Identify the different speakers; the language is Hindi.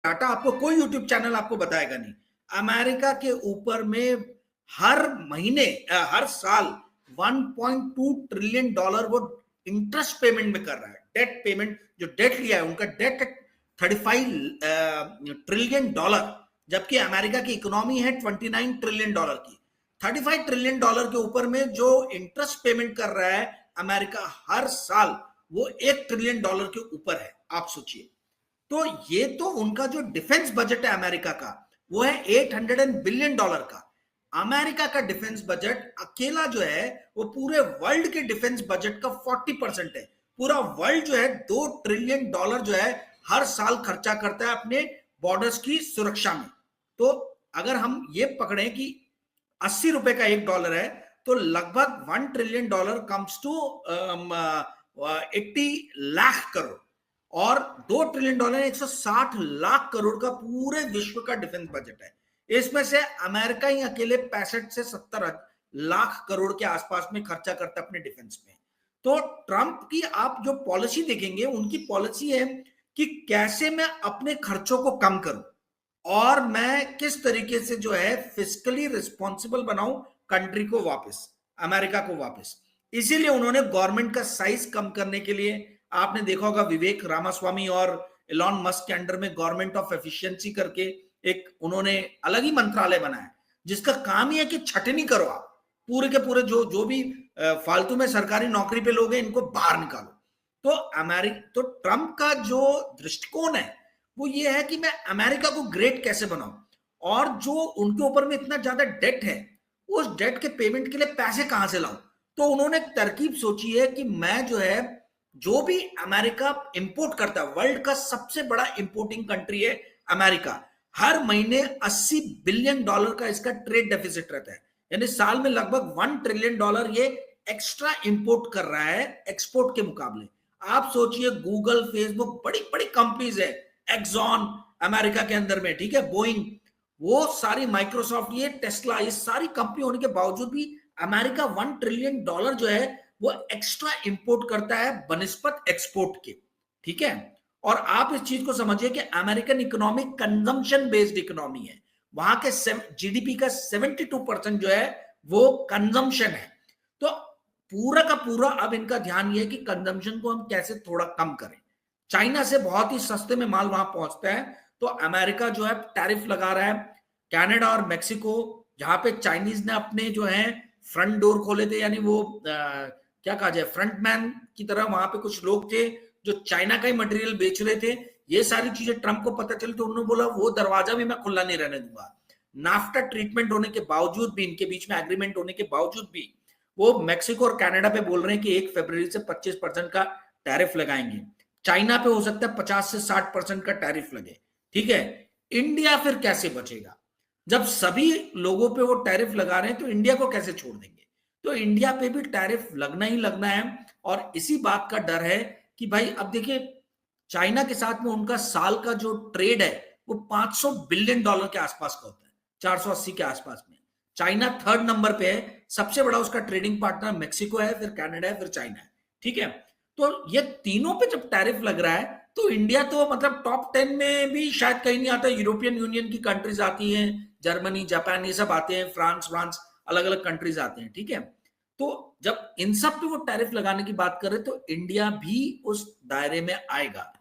Speaker 1: डाटा आपको कोई यूट्यूब चैनल आपको बताएगा नहीं। अमेरिका के ऊपर में हर महीने हर साल 1.2 ट्रिलियन डॉलर वो इंटरेस्ट पेमेंट में कर रहा है। डेट पेमेंट, जो डेट लिया है उनका डेट 35 ट्रिलियन डॉलर, जबकि अमेरिका की इकोनॉमी है 29 ट्रिलियन डॉलर की। 35 ट्रिलियन डॉलर के ऊपर में जो इंटरेस्ट पेमेंट कर रहा है अमेरिका हर साल, वो 1 ट्रिलियन डॉलर के ऊपर है। आप सोचिए। तो ये तो उनका जो डिफेंस बजट है अमेरिका का, वो है 800 बिलियन डॉलर का। अमेरिका का डिफेंस बजट अकेला जो है वो पूरे वर्ल्ड के डिफेंस बजट का 40% है। पूरा वर्ल्ड जो है 2 ट्रिलियन डॉलर जो है हर साल खर्चा करता है अपने बॉर्डर्स की सुरक्षा में। तो अगर हम ये पकड़ें कि 80 रुपए का $1 है, तो लगभग 1 trillion dollar comes to 80 lakh crore, और 2 ट्रिलियन डॉलर 160 लाख करोड़ का पूरे विश्व का डिफेंस बजट है। इसमें से अमेरिका ही अकेले 65 से 70 लाख करोड़ के आसपास में खर्चा करता है अपने डिफेंस में। तो ट्रंप की आप जो पॉलिसी देखेंगे, उनकी पॉलिसी है कि कैसे मैं अपने खर्चों को कम करूं और मैं किस तरीके से जो है फिस्कली रिस्पॉन्सिबल बनाऊं कंट्री को वापस, अमेरिका को वापस। इसीलिए उन्होंने गवर्नमेंट का साइज कम करने के लिए, आपने देखा होगा विवेक रामास्वामी और एलॉन मस्क के अंडर में गवर्नमेंट ऑफ एफिशिएंसी करके एक उन्होंने अलग ही मंत्रालय बनाया, जिसका काम ही है कि छटनी करो आप पूरे के पूरे जो भी फालतू में सरकारी नौकरी पे लोग हैं, इनको बाहर निकालो। तो ट्रंप का जो दृष्टिकोण है वो ये है कि मैं अमेरिका को ग्रेट कैसे बनाऊं, और जो उनके ऊपर में इतना ज्यादा डेट है, उस डेट के पेमेंट के लिए पैसे कहां से लाऊं। तो उन्होंने एक तरकीब सोची है कि मैं जो है, जो भी अमेरिका इंपोर्ट करता है, वर्ल्ड का सबसे बड़ा इंपोर्टिंग कंट्री है अमेरिका, हर महीने 80 बिलियन डॉलर का इसका ट्रेड डेफिसिट रहता है, यानी साल में लगभग 1 ट्रिलियन डॉलर ये एक्स्ट्रा इंपोर्ट कर रहा है एक्सपोर्ट के मुकाबले। आप सोचिए, गूगल, फेसबुक, बड़ी बड़ी कंपनीज है, एक्सॉन अमेरिका के अंदर में, ठीक है, बोइंग, वो सारी, माइक्रोसॉफ्ट, ये टेस्ला, ये सारी कंपनी होने के बावजूद भी अमेरिका 1 ट्रिलियन डॉलर जो है वो एक्स्ट्रा इंपोर्ट करता है बनिस्पत एक्सपोर्ट के। ठीक है, और आप इस चीज को समझिए कि American economy consumption based economy है। वहां के जीडीपी का 72% जो है वो कंजम्पशन है। तो पूरा का पूरा अब इनका ध्यान ये है कि कंजम्पशन को हम कैसे थोड़ा कम करें। चाइना से बहुत ही सस्ते में माल वहां पहुंचता है, तो अमेरिका जो है टैरिफ लगा रहा है। कनाडा और मेक्सिको, जहां पे चाइनीज ने अपने जो है फ्रंट डोर खोले थे, यानी वो क्या कहा जाए, फ्रंटमैन की तरह वहां पे कुछ लोग थे जो चाइना का ही मटेरियल बेच रहे थे। ये सारी चीजें ट्रंप को पता चली तो उन्होंने बोला वो दरवाजा भी मैं खुला नहीं रहने दूंगा। नाफ्टा ट्रीटमेंट होने के बावजूद भी, इनके बीच में एग्रीमेंट होने के बावजूद भी, वो मेक्सिको और कनाडा पे बोल रहे हैं कि 1 फरवरी से 25% का टैरिफ लगाएंगे। चाइना पे हो सकता है 50 से 60% का टैरिफ लगे। ठीक है, इंडिया फिर कैसे बचेगा जब सभी लोगों पे वो टैरिफ लगा रहे हैं? तो इंडिया को कैसे छोड़ देंगे? तो इंडिया पे भी टैरिफ लगना ही लगना है, और इसी बात का डर है कि भाई अब देखिए, चाइना के साथ में उनका साल का जो ट्रेड है वो 500 बिलियन डॉलर के आसपास का होता है, 480 के आसपास में। चाइना 3rd नंबर पे है, सबसे बड़ा उसका ट्रेडिंग पार्टनर मेक्सिको है, फिर कनाडा है, फिर चाइना है। ठीक है, तो ये तीनों पे जब टैरिफ लग रहा है तो इंडिया तो मतलब टॉप 10 में भी शायद कहीं नहीं आता। यूरोपियन यूनियन की कंट्रीज आती हैं, जर्मनी, जापान, ये सब आते हैं, फ्रांस, अलग अलग कंट्रीज आते हैं। ठीक है, तो जब इन सब पे वो टैरिफ लगाने की बात करें तो इंडिया भी उस दायरे में आएगा।